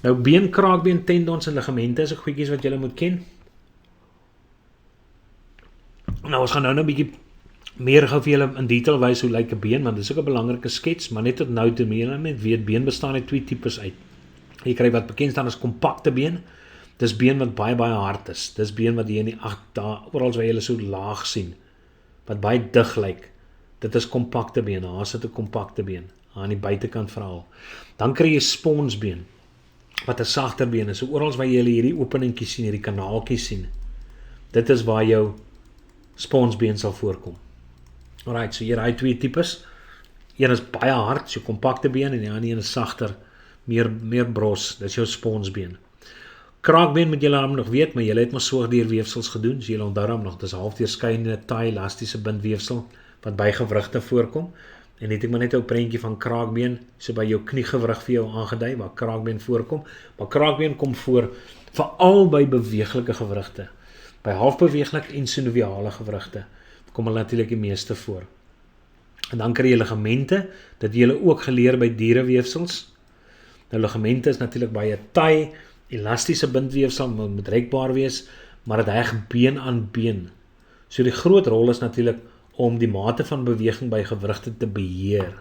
Nou been, kraakbeen, tendons en ligamente is 'n goedjies wat julle moet ken. Nou ons gaan nou 'n bietjie meer gou vir julle in detail wys hoe lyk 'n been, want dit is ook 'n belangrike skets, maar net tot nou toe julle net weet been bestaan uit twee tipes uit. Jy kry wat bekend staan as kompakte been. Dis been wat baie hard is. Dis been wat jy in die daar oral waar jy hulle so laag sien, wat baie dig lyk. Dit is kompakte been. Daar sit 'n kompakte been aan die buitekant veral. Dan kry jy sponsbeen wat 'n sagter been is. So oral waar jy hierdie openingkies sien, hierdie kanaaltjies sien. Dit is waar jou sponsbeen sal voorkom. Alright, so hier daai twee tipes. Een is baie hard, so kompakte been en die ander een is sagter, meer bros. Dis jou sponsbeen. Kraakbeen moet julle nog weet, maar julle het maar soogdierweefsels gedoen, so julle onthou hom nog. Dis halfdeurskynende taai elastiese bindweefsel wat by gewrigte voorkom. En het ek maar net 'n prentjie van kraakbeen, so by jou kniegewrig vir jou aangedui waar kraakbeen voorkom. Maar kraakbeen kom voor veral by beweeglike gewrigte. By halfbeweeglike en synoviale gewrigte kom hulle natuurlik die meeste voor. En dan kry jy ligamente, dit jy ook geleer by diereweefsels. Nou ligamente is natuurlik baie taai, elastiese bindweefsel moet rekbaar wees, maar dit heg been aan been. So die groot rol is natuurlik om die mate van beweging by gewrigte te beheer.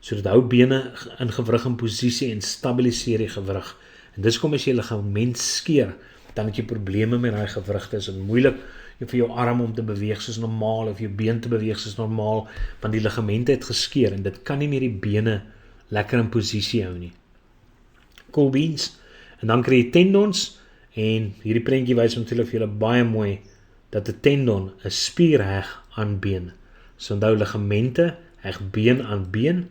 So dit hou bene in gewrig in posisie en stabiliseer die gewrig. En dis kom as jy ligament skeer, dan het jy probleme met daai gewrigte. Is moeilik vir jou arm om te beweeg soos normaal of jou been te beweeg soos normaal, want die ligamente het geskeer en dit kan nie meer die bene lekker in posisie hou nie. Cool beans. En dan kry jy tendons en hierdie prentjie wys natuurlik vir julle baie mooi dat 'n tendon 'n spier heg aan been. So onthou ligamente heg been aan been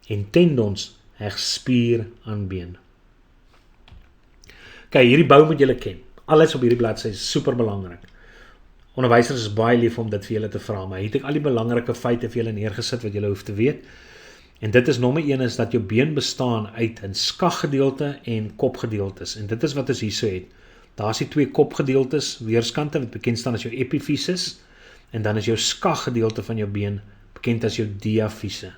en tendons heg spier aan been. Kyk, hierdie bou moet julle ken. Alles op hierdie bladsy is super belangrik. Onderwysers is baie lief om dit vir julle te vra, maar hier het ek al die belangrike feite vir julle neergesit wat julle hoef te weet. En dit is nommer 1 is dat jou been bestaan uit 'n skaggedeelte en kopgedeeltes. En dit is wat ons hierso het. Daar is die twee kopgedeeltes, weerskante wat bekend staan as jou epifysis en dan is jou skaggedeelte van jou been bekend as jou diafyse.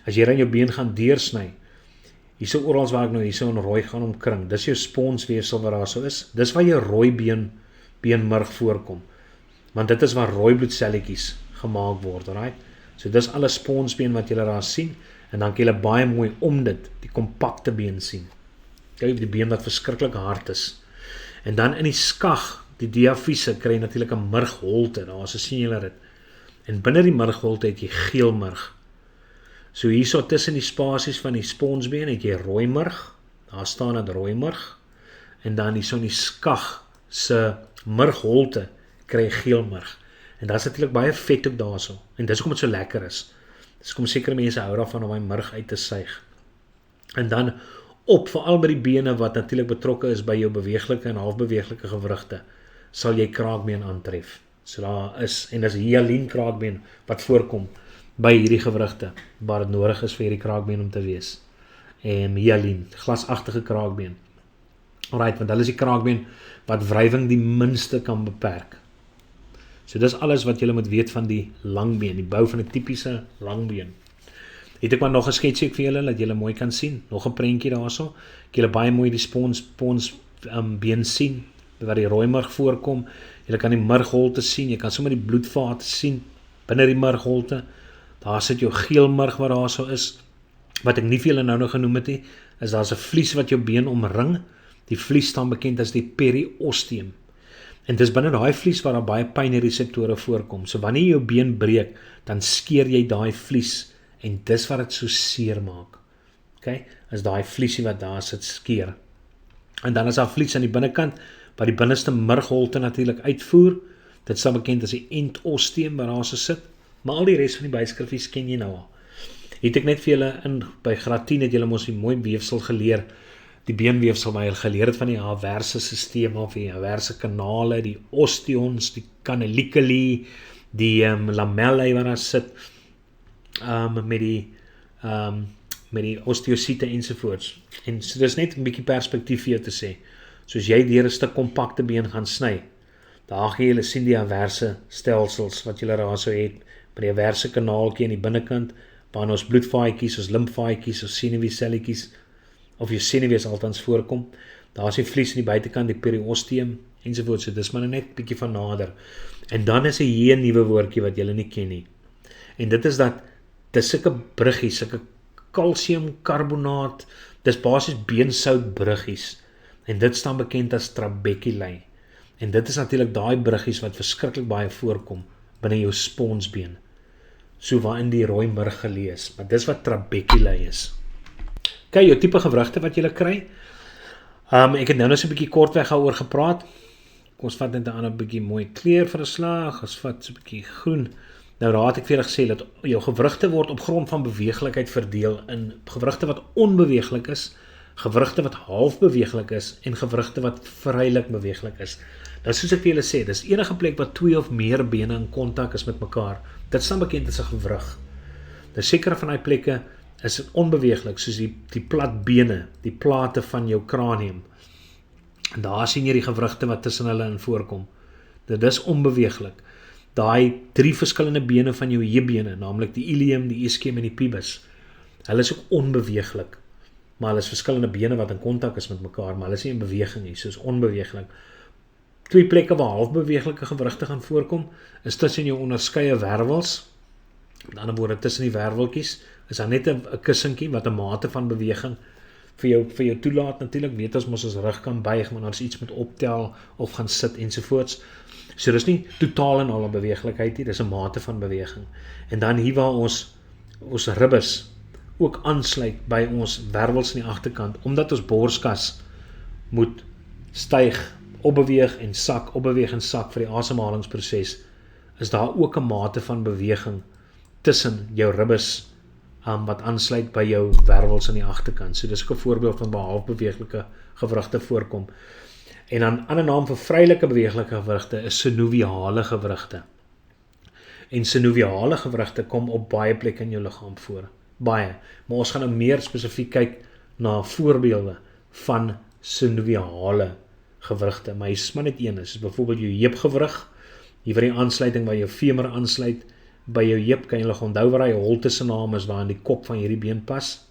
As jy dan jou been gaan deursny, hierso oral waar ek nou hierso in rooi gaan omkring, dis jou sponsweefsel wat daar so is. Dis waar jou rooi beenmurg voorkom. Want dit is waar rooi bloedselletjies gemaak word, right? So dis alle sponsbeen wat julle daar sien en dan kan julle baie mooi om dit, die kompakte been sien. Kyk die been wat verskriklik hard is. En dan in die skag, die diafyse kry jy natuurlik 'n murgholte, daar so sien julle dit. En binne die murgholte het jy geel murg. So hierso tussen die spasies van die sponsbeen het jy rooi murg, daar staan dit rooi murg. En dan hierso in die skag se murgholte kry jy geel murg. En daar is natuurlik baie vet ook daarso. En dis hoekom dit so lekker is. Dis kom sekere mense hou daarvan om daai murg uit te suig. En dan op veral by die bene wat natuurlik betrokke is by jou beweeglike en halfbeweeglike gewrigte, sal jy kraakbeen aantref. So daar is en dis hyalien kraakbeen wat voorkom by hierdie gewrigte waar dit nodig is vir hierdie kraakbeen om te wees. En hyalien, glasagtige kraakbeen. Alright, want hulle is die kraakbeen wat wrywing die minste kan beperk. So dis alles wat julle moet weet van die langbeen, die bou van 'n tipiese langbeen. Het ek maar nog 'n sketsie vir julle dat julle mooi kan sien, nog 'n prentjie daarso. Ek julle baie mooi die sponsbeen sien waar die rooi murg voorkom. Julle kan die murgholte sien, jy kan sommer die bloedvate sien binne die murgholte. Daar sit jou geel murg wat daarso is. Wat ek nie vir julle nou nog genoem het nie, is daar's 'n vlies wat jou been omring. Die vlies staan bekend as die periosteum. En dis binne daai vlies waar daar baie pynreseptore voorkom. So wanneer jy jou been breek, dan skeer jy daai vlies en dis wat dit so seer maak. Okay? Is daai vliesie wat daar sit skeer. En dan is daar vlies aan die binnekant wat die binneste murgholte natuurlik uitvoer. Dit staan bekend as die endosteum waar daar so sit. Maar al die res van die byskriffies ken jy nou al. Het ek net vir julle by graad 10 het julle mos 'n mooi weefsel geleer. Die beenweefsel wat jy geleer het van die haverse stelsel of die haverse kanale, die osteons, die canaliculi, die lamellae wat daar sit, met die osteosiete ensovoorts. En so dis net 'n bietjie perspektief vir jou te sê. Soos jy deur 'n stuk kompakte been gaan sny, daar gaan jy sien die haverse stelsels wat jy daar so het, by die haverse kanaaltjie aan die binnekant, waar ons bloedvaatjies, ons limfvaatjies, ons senuweeselletjies, of jou senuwees altans voorkom. Daar is die vlies aan die buitekant, die periosteum ensovoorts, so dis maar net bietjie van nader. En dan is 'n hier nuwe woordjie wat julle nie ken nie. En dit is dat dis sulke bruggies, sulke kalsiumkarbonaat, dis basies beensout bruggies. En dit staan bekend as trabeculae. En dit is natuurlik daai bruggies wat verskriklik baie voorkom binne jou sponsbeen. So waarin die rooi murg gelees, maar dis wat trabeculae is. Kyk, jou tipe gewrigte wat jy kry. Ek het nou so 'n bietjie kortweg daaroor gepraat. Kom ons vat net 'n ander bietjie mooi kleur vir 'n slag. Ons vat so 'n bietjie groen. Nou daar het ek vir julle gesê dat jou gewrigte word op grond van beweeglikheid verdeel in gewrigte wat onbeweeglik is, gewrigte wat half beweeglik is en gewrigte wat vrylik beweeglik is. Nou soos ek vir julle sê, dis enige plek wat 2 of meer bene in kontak is met mekaar. Dit staan bekend as 'n gewrig. Nou sekere van daai plekke is onbeweeglik, soos die plat bene, die plate van jou kranium. En daar sien jy die gewrigte wat tussen hulle in voorkom. Dit is onbeweeglik. Daai 3 verskillende bene van jou heupbene, naamlik die ilium, die ischium en die pubis, hulle is ook onbeweeglik. Maar hulle is verskillende bene wat in kontak is met mekaar, maar hulle is nie in beweging nie, soos onbeweeglik. 2 plekke waar halfbeweeglike gewrigte gaan voorkom, is tussen jou onderskeie wervels. Met ander woorde, tussen die werveltjies is daar net 'n kussentjie wat 'n mate van beweging vir jou toelaat. Natuurlik weet ons rug kan buig, maar ons iets moet optel of gaan sit ensovoorts. So dis nie totaal en al 'n beweeglikheid nie, dis 'n mate van beweging. En dan hier waar ons ribbes ook aansluit by ons wervels aan die agterkant, omdat ons borskas moet styg, opbeweeg en sak, opbeweeg en sak vir die asemhalingsproses, is daar ook 'n mate van beweging tussen jou ribbes wat aansluit by jou wervels aan die agterkant. So dis ook 'n voorbeeld van waar halfbeweeglike gewrigte voorkom. En dan 'n ander naam vir vrylike beweeglike gewrigte is synoviale gewrigte. En synoviale gewrigte kom op baie plekke in jou liggaam voor. Baie. Maar ons gaan nou meer spesifiek kyk na voorbeelde van synoviale gewrigte. Maar hier is maar net een. Dis byvoorbeeld jou heupgewrig, hier vir die aansluiting waar jou femur aansluit. By jou heup kan jy onthou waar hy holte se naam is, waar in die kop van hierdie been pas.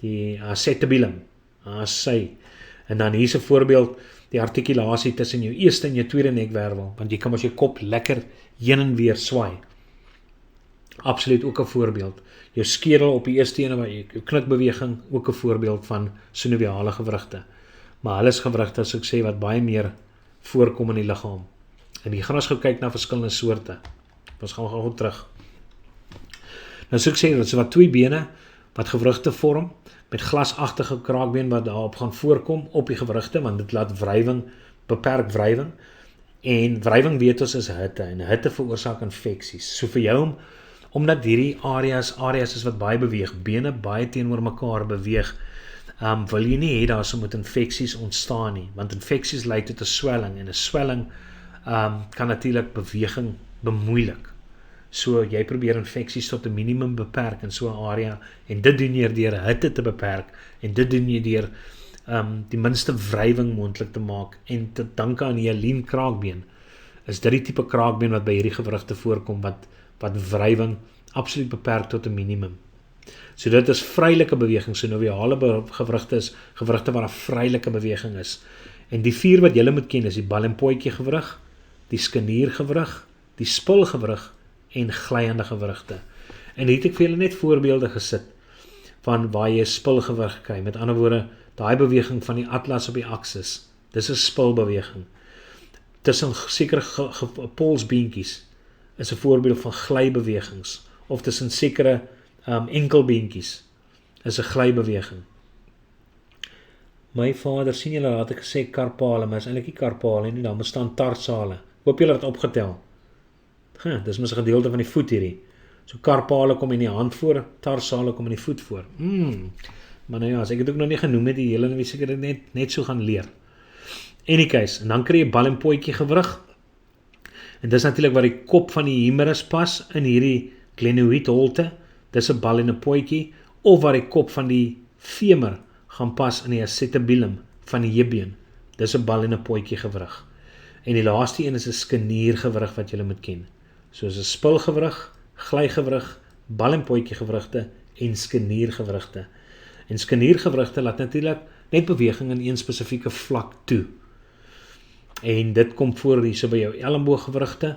Die acetabulum. Sy. En dan hier is 'n voorbeeld, die artikulasie tussen jou eerste en jou tweede nekwervel, want jy kan mos jou kop lekker heen en weer swaai. Absoluut ook 'n voorbeeld. Jou skedel op die eerste ene, jou knikbeweging, ook 'n voorbeeld van synoviale gewrigte. Maar hulle is gewrigte, as ek sê, wat baie meer voorkom in die liggaam. En hier gaan ons gou kyk na verskillende soorte. Ons gaan gou terug. Nou soos ek sê, dit is wat 2 bene wat gewrigte vorm, met glasagtige kraakbeen wat daarop gaan voorkom op die gewrigte, want dit laat wrywing, beperk wrywing. En wrywing weet ons is hitte, en hitte veroorsaak infeksies. So vir jou, omdat hierdie areas is wat baie beweeg, bene baie teenoor mekaar beweeg, wil jy nie hê daar so moet infeksies ontstaan nie, want infeksies lei tot 'n swelling, en 'n swelling kan natuurlik beweging bemoeilik. So jy probeer infeksies tot 'n minimum beperk in so 'n area, en dit doen jy deur hitte te beperk, en dit doen jy deur die minste wrywing moontlik te maak, en te danke aan die hyaline kraakbeen, is dit die tipe kraakbeen wat by hierdie gewrigte voorkom, wat wrywing absoluut beperk tot 'n minimum. So dit is vrylike beweging, synoviale gewrigte is gewrigte waar 'n vrylike beweging is. En die 4 wat julle moet ken is die bal en potjie gewrig, die skeniergewrig, die spilgewrig en glyende gewrigte. En hier het ek vir julle net voorbeelde gesit van waar jy spilgewrig kry. Met ander woorde, daai beweging van die atlas op die aksis, dis 'n spilbeweging. Tussen sekere polsbeentjies is 'n voorbeeld van glybewegings, of tussen sekere enkelbeentjies is 'n glybeweging. My vader, sien julle, had ek gesê karpale, maar is eintlik nie karpale nie, daar bestaan tarsale. Hoop julle het opgetel. Dis mos 'n gedeelte van die voet hierdie. So karpale kom in die hand voor, tarsale kom in die voet voor. Maar nou ja, as ek het ook nog nie genoem het, die hele nou seker dit net so gaan leer. Any case, en dan kry jy bal en potjie gewrig. En dis natuurlik waar die kop van die humerus pas in hierdie glenoïdholte. Dis 'n bal en 'n potjie, of waar die kop van die femur gaan pas in die acetabulum van die heupbeen. Dis 'n bal en 'n potjie gewrig. En die laaste een is 'n skeniergewrig wat jy moet ken. Soos 'n spilgewrig, glygewrig, bal en potjie gewrigte en skeniergewrigte. En skaniergewrigte laat natuurlik net beweging in een spesifieke vlak toe. En dit kom voor hierso by jou elmbooggewrigte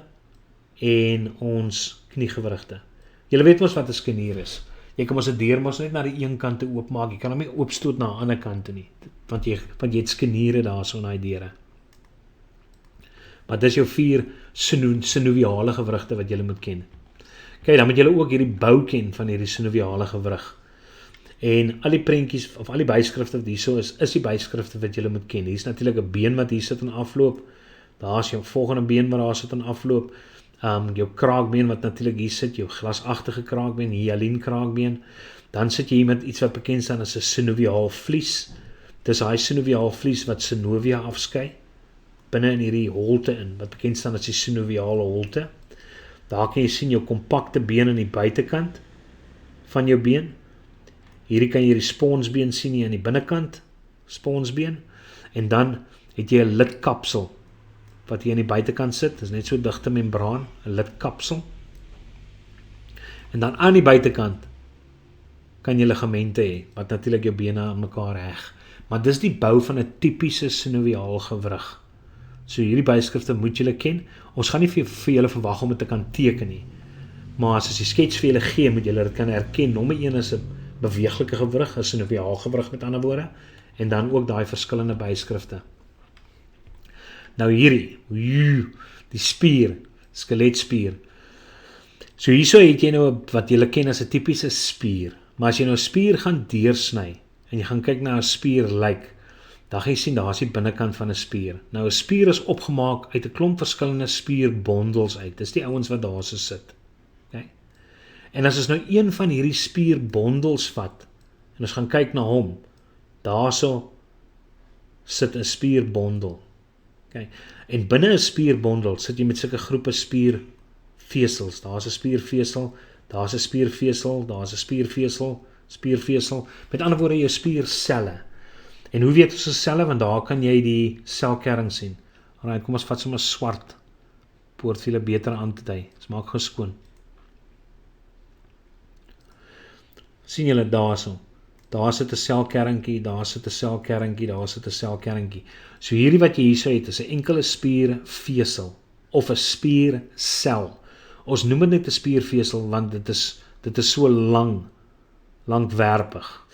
en ons kniegewrigte. Julle weet mos wat 'n skanier is. Jy kan mos 'n deur mos net na die een kant toe oopmaak. Jy kan hom nie oopstoot na 'n ander kant toe nie, want jy het skaniere daarso in daai deure. Maar dis jou 4 synoviale gewrigte wat julle moet ken. Kyk, dan moet julle ook hierdie bou ken van hierdie synoviale gewrig. En al die prentjies of al die byskrifte wat hierso is die byskrifte wat julle moet ken. Hier's natuurlik 'n been wat hier sit en afloop. Daar's jou volgende been wat daar sit en afloop. Jou kraakbeen wat natuurlik hier sit, jou glasagtige kraakbeen, hyalien kraakbeen. Dan sit jy hier met iets wat bekend staan as 'n synoviaal vlies. Dis daai synoviaal vlies wat synovia afskei binne in hierdie holte in, wat bekend staan as die synoviale holte. Daar kan jy sien jou kompakte been aan die buitekant van jou been. Hierdie kan jy die sponsbeen sien hier aan die binnekant, sponsbeen. En dan het jy 'n lidkapsel wat hier aan die buitekant sit. Dis net so digte membraan, 'n lidkapsel. En dan aan die buitekant kan jy ligamente hê wat natuurlik jou bene aan mekaar heg. Maar dis die bou van 'n tipiese synoviaal gewrig. So hierdie byskrifte moet julle ken. Ons gaan nie vir julle verwag om dit te kan teken nie. Maar as die skets vir julle gee, moet julle dit kan herken. Nommer 1 is 'n beweeglike gewrig, 'n synoviaal gewrig met ander woorde, en dan ook daai verskillende byskrifte. Nou hierdie, die spier, skeletspier. So hierso het jy nou wat julle ken as 'n tipiese spier. Maar as jy nou 'n spier gaan deursny en jy gaan kyk na 'n spier lyk, dan gaan jy sien daar's die binnekant van 'n spier. Nou 'n spier is opgemaak uit 'n klomp verskillende spierbondels uit. Dis die ouens wat daar so sit. Okay? En as ons nou een van hierdie spierbondels vat en ons gaan kyk na hom, daarso sit 'n spierbondel. Okay. En binne 'n spierbondel sit jy met sulke groepe spiervesels. Daar's 'n spiervesel, daar's 'n spiervesel, daar's 'n spiervesel. Met ander woorde jou spierselle. En hoe weet ons 'n selle? Want daar kan jy die selkern sien. Alright, kom ons vat sommer swart. Poort vir julle beter aan te dui. Dit maak geskoon. Sien julle daarso? Daar sit 'n selkerntjie, daar sit 'n selkerntjie, daar sit 'n selkerntjie. So hierdie wat jy hierso het, is 'n enkele spiervesel of 'n spiersel. Ons noem dit net 'n spiervesel want dit is so langwerpig.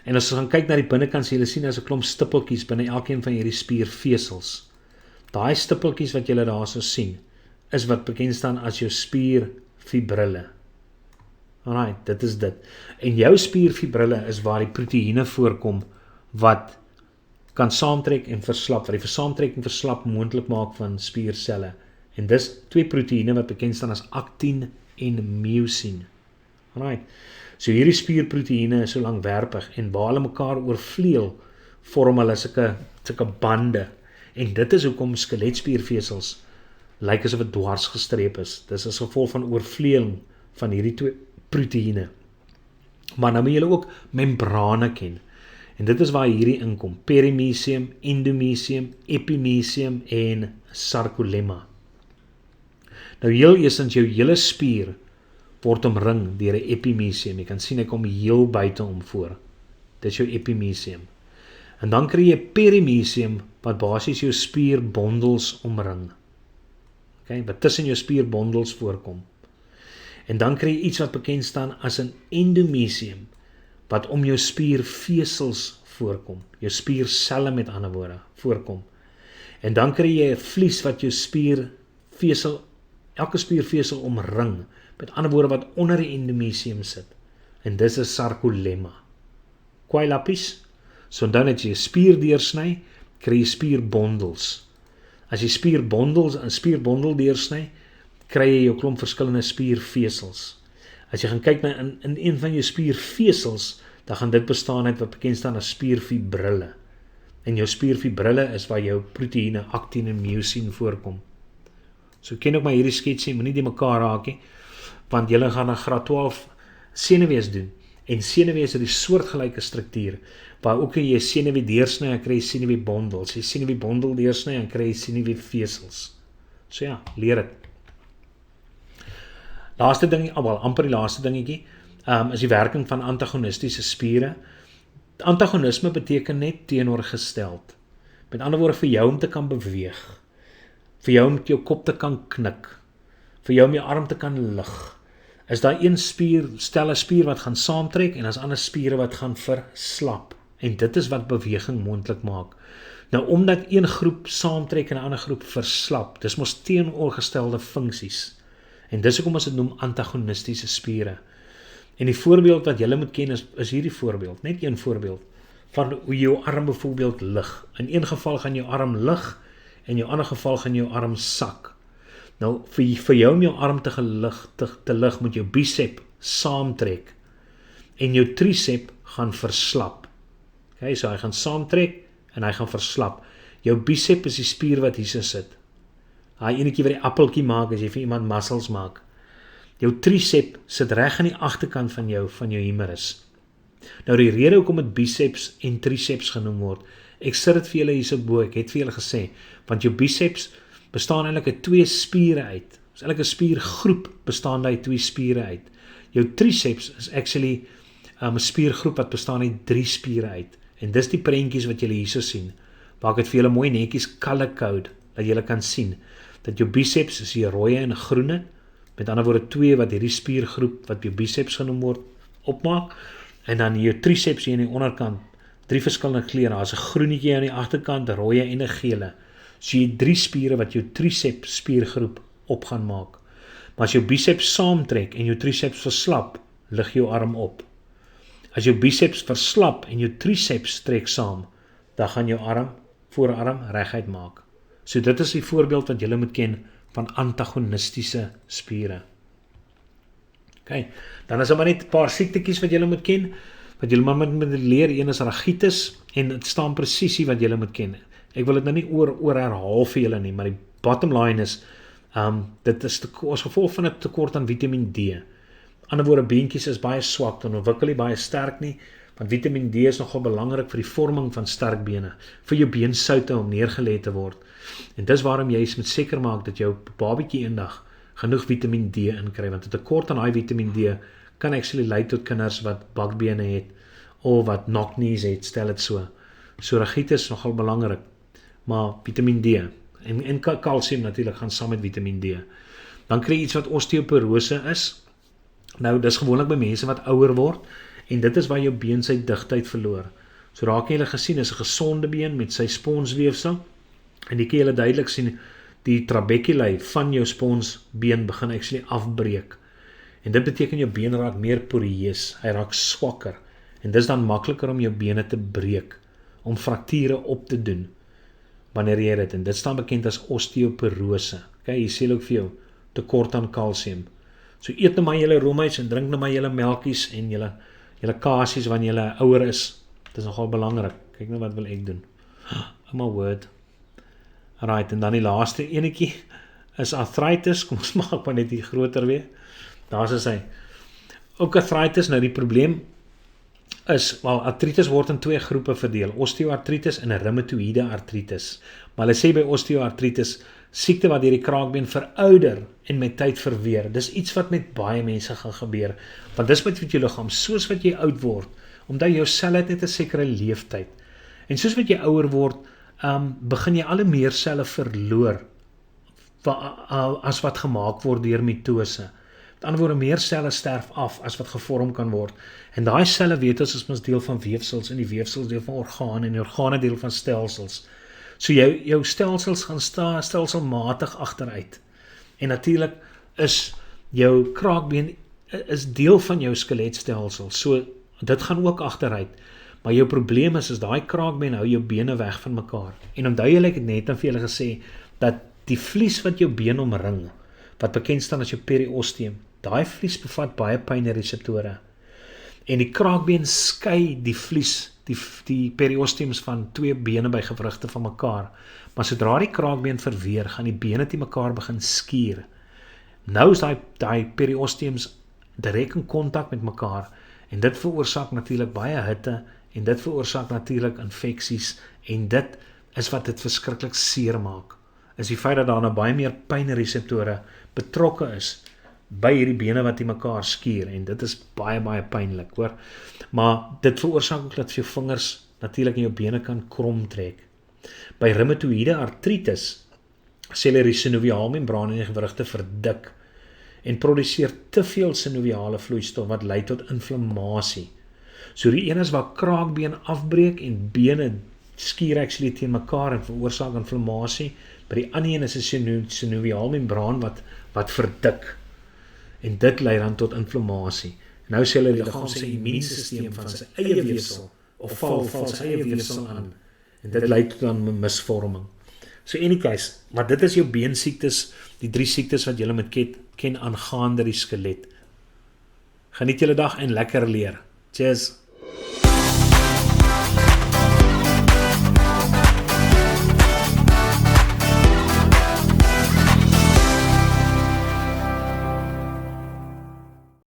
En as ons gaan kyk na die binnekant, sien julle as 'n klomp stippeltjies binne elkeen van hierdie spiervesels. Daai stippeltjies wat julle daarso sien, is wat bekend staan as jou spierfibrille. Alright, dit is dit. En jou spierfibrille is waar die proteïene voorkom wat kan saamtrek en verslap, wat die saamtrek en verslap moontlik maak van spierselle. En dis 2 proteïene wat bekend staan as aktin en myosin. Alright. So hierdie spierproteïene is so langwerpig en waar hulle mekaar oorvleuel, vorm hulle sulke bande. En dit is hoekom skeletspiervesels lyk asof dit dwars gestreep is. Dis as gevolg van oorvleueling van hierdie 2 proteïene. Maar nou moet julle ook membrane ken. En dit is waar hierdie inkom. Perimysium, endomysium, epimysium en sarcolemma. Nou heel eerstens jou hele spier word omring deur 'n epimysium. Jy kan sien hy kom heel buite om voor. Dit is jou epimysium. En dan kry jy perimysium wat basies jou spierbondels omring. Okay, wat tussen jou spierbondels voorkom. En dan kry jy iets wat bekend staan as 'n endomysium wat om jou spiervesels voorkom. Jou spierselle met ander woorde voorkom. En dan kry jy 'n vlies wat jou spiervesel, elke spiervesel omring. Met ander woorde wat onder die endomysium sit. En dis 'n sarcolemma. Kwai lappies. So dan het jy 'n spier deursny, kry jy spierbondels. As jy spierbondel deursny, kry jy jou klomp verskillende spiervesels. As jy gaan kyk na in een van jou spiervesels, dan gaan dit bestaan uit wat bekend staan as spierfibrille. En jou spierfibrille is waar jou proteïene aktin en myosin voorkom. So ken ook maar hierdie sketsie, moenie die mekaar raak nie, want julle gaan na graad 12 senuwees doen. En senuwees het die soortgelyke struktuur, waar ook jy senuwee deursny en kry senuweebondels. Jy senuweebondel deursny en kry senuweevesels. So ja, leer dit. Laaste ding, amper die laaste dingetjie, is die werking van antagonistiese spiere. Antagonisme beteken net teenoorgesteld. Met ander woorde, vir jou om te kan beweeg, vir jou om met jou kop te kan knik, vir jou om jou arm te kan lig, is daar een spier wat gaan saamtrek en as ander spiere wat gaan verslap. En dit is wat beweging moontlik maak. Nou, omdat een groep saamtrek en 'n ander groep verslap, dis mos teenoorgestelde funksies. En dis hoekom ons dit noem antagonistiese spiere. En die voorbeeld wat julle moet ken is hierdie voorbeeld, net een voorbeeld, van hoe jou arm byvoorbeeld lig. In een geval gaan jou arm lig, en in jou ander geval gaan jou arm sak. Nou, vir jou om jou arm te lig, moet jou bicep saamtrek, en jou tricep gaan verslap. Okay, so hy gaan saamtrek, en hy gaan verslap. Jou bicep is die spier wat hier sit. Hy enetjie wat die appeltjie maak, as jy vir iemand muscles maak. Jou tricep sit reg aan die agterkant van jou humerus. Nou die rede hoekom dit biceps en triceps genoem word, ek sit dit vir julle hierso bo, ek het vir julle gesê, want jou biceps bestaan eintlik uit 2 spiere uit. Dis eintlik 'n spiergroep bestaan uit 2 spiere uit. Jou triceps is actually 'n spiergroep wat bestaan uit 3 spiere uit. En dis die prentjies wat julle hierso sien. Waar ek het vir julle mooi netjies color code, dat julle kan sien, dat jou biceps is die rooi en groene, met ander woorde 2 wat hierdie spiergroep, wat jou biceps genoem word, opmaak, en dan jou triceps hier aan die onderkant, 3 verskillende kleure, daar is 'n groenetjie aan die agterkant, 'n rooie en 'n gele. So jy 3 spiere wat jou triceps spiergroep op gaan maak. Maar as jou biceps saamtrek en jou triceps verslap, lig jou arm op. As jou biceps verslap en jou triceps trek saam, dan gaan jou voorarm reguit maak. So dit is die voorbeeld wat julle moet ken van antagonistiese spiere. Okay, dan is daar maar net 'n paar siektetjies wat julle moet ken, wat julle maar moet leer. Een is rachitis, en dit staan presies wat julle moet ken. Ek wil dit nou nie oor herhaal vir julle nie, maar die bottom line is, dit is as gevolg van 'n tekort aan Vitamiin D. Ander woorde, beentjies is baie swak, dan ontwikkel nie baie sterk nie, want Vitamiin D is nogal belangrik vir die vorming van sterk bene, vir jou beensoute om neergelê te word. En dis waarom jy moet seker maak dat jou babietjie eendag genoeg Vitamiin D inkry, want 'n tekort aan daai Vitamiin D kan actually lei tot kinders wat bakbene het, of wat knock-knees het, stel dit so. So rachitis is nogal belangrik, maar Vitamiin D, en kalsium natuurlik gaan saam met Vitamiin D. Dan kry jy iets wat osteoporose is. Nou, dis gewoonlik by mense wat ouer word, en dit is waar jou been sy digtheid verloor. So raak jy hulle gesien, is 'n gesonde been met sy sponsweefsel, en die kan julle duidelik sien, die trabeculae van jou sponsbeen begin actually afbreek. En dit beteken jou been raak meer poreus, hy raak swakker, en dis dan makliker om jou bene te breek, om frakture op te doen, wanneer jy dit, en dit staan bekend as osteoporose. Okay, jy sê ook vir jou, tekort aan kalsium. So eet nou maar julle roomys, en drink nou maar julle melkies, en julle kasies, wanneer julle ouer is. Dit is nogal belangrik. Kyk nou wat wil ek doen. Oh my word. Right, en dan die laaste enetjie is arthritis. Kom ons maak maar net die groter weer. Daar is hy. Ook arthritis, nou die probleem is, wel, artritis word in 2 groepe verdeel, osteoartritis en 'n reumatoïde artritis. Maar hulle sê by osteoartritis, siekte wat deur die kraakbeen verouder en met tyd verweer. Dis iets wat met baie mense gaan gebeur, want dis met jou liggaam, soos wat jy oud word, omdat jou selle het net 'n sekere leeftyd. En soos wat jy ouer word, begin jy al hoe meer selle verloor, as wat gemaak word deur mitose. Met ander woorde, meer selle sterf af as wat gevorm kan word. En daai selle, weet ons, is mos deel van weefsels, en die weefsels deel van organe, en die organe deel van stelsels. So jou stelsels gaan stelselmatig agteruit. En natuurlik is jou kraakbeen is deel van jou skeletstelsel. So dit gaan ook agteruit. Maar jou probleem is daai kraakbeen hou jou bene weg van mekaar. En onthou julle, ek het net aan vir julle gesê dat die vlies wat jou been omring, wat bekend staan as jou periosteum, daai vlies bevat baie pynreseptore. En die kraakbeen skei die vlies, die periosteums van 2 bene by gewrigte van mekaar. Maar sodra die kraakbeen verweer, gaan die bene te mekaar begin skuur. Nou is daai periosteums direk in kontak met mekaar, en dit veroorsaak natuurlik baie hitte, en dit veroorsaak natuurlik infeksies, en dit is wat dit verskriklik seer maak, is die feit dat daar nou baie meer pynreseptore betrokke is by hierdie bene wat die mekaar skuur en dit is baie pynlik, hoor. Maar dit veroorsaak ook dat jou vingers natuurlik in jou bene kan krom trek. By reumatoïde artritis sê hulle die synoviaalmembraan in die gewrigte verdik en produseer te veel synoviale vloeistof wat lei tot inflammasie. So die een is waar kraakbeen afbreek en bene skuur actually teen mekaar en veroorsaak inflammasie. By die ander een is 'n synoviaalmembraan wat verdik. En dit lei dan tot inflammasie. Nou sê hulle die liggaam se immuunstelsel van sy eie weefsel of val sy eie weefsel aan. En dit lei tot dan misvorming. So any case, maar dit is jou beensiektes, die 3 siektes wat julle moet ken aangaande die skelet. Geniet julle dag en lekker leer. Cheers.